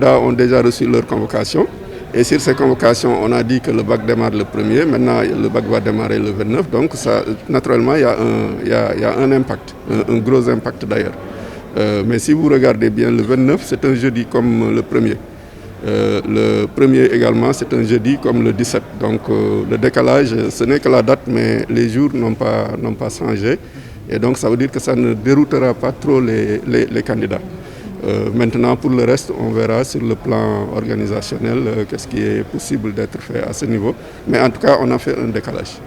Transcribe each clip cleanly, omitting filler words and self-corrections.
candidats ont déjà reçu leur convocation. Et sur ces convocations, on a dit que le bac démarre le 1er. Maintenant, le bac va démarrer le 29. Donc, ça, naturellement, il y a un impact, un gros impact d'ailleurs. Mais si vous regardez bien, le 29, c'est un jeudi comme le 1er. Le 1er également, c'est un jeudi comme le 17. Donc, le décalage, ce n'est que la date, mais les jours n'ont pas changé. Et donc, ça veut dire que ça ne déroutera pas trop les candidats. Maintenant, pour le reste, on verra sur le plan organisationnel qu'est-ce qui est possible d'être fait à ce niveau. Mais en tout cas, on a fait un décalage.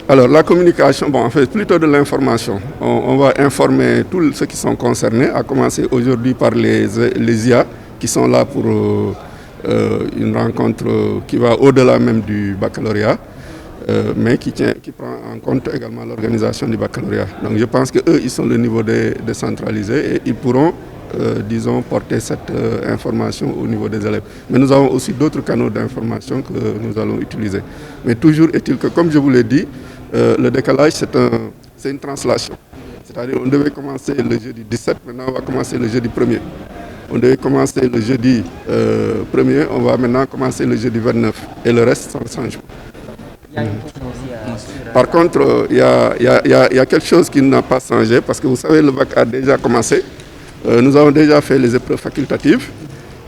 Alors, la communication, bon, en fait, plutôt de l'information. On va informer tous ceux qui sont concernés, à commencer aujourd'hui par les IA qui sont là pour une rencontre qui va au-delà même du baccalauréat. Mais qui prend en compte également l'organisation du baccalauréat. Donc je pense qu'eux, ils sont le niveau décentralisé et ils pourront, disons, porter cette information au niveau des élèves. Mais nous avons aussi d'autres canaux d'information que nous allons utiliser. Mais toujours est-il que, comme je vous l'ai dit, le décalage, c'est une translation. C'est-à-dire on devait commencer le jeudi 17, maintenant on va commencer le jeudi 1er. On devait commencer le jeudi 1er, on va maintenant commencer le jeudi 29. Et le reste, ça ne change pas. Par contre, il y a quelque chose qui n'a pas changé parce que vous savez, le bac a déjà commencé. Nous avons déjà fait les épreuves facultatives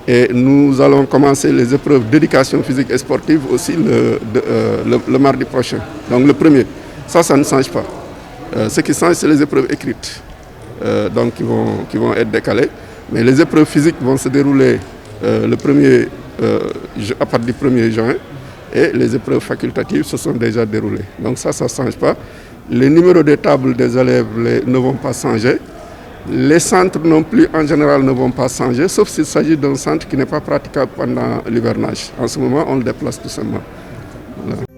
et nous allons commencer les épreuves d'éducation physique et sportive aussi le mardi prochain, donc le 1er. Ça ne change pas. Ce qui change, c'est les épreuves écrites, donc qui vont être décalées. Mais les épreuves physiques vont se dérouler à partir du 1er juin. Et les épreuves facultatives se sont déjà déroulées. Donc ça ne change pas. Les numéros des tables des élèves ne vont pas changer. Les centres non plus, en général, ne vont pas changer, sauf s'il s'agit d'un centre qui n'est pas praticable pendant l'hivernage. En ce moment, on le déplace tout simplement. Voilà.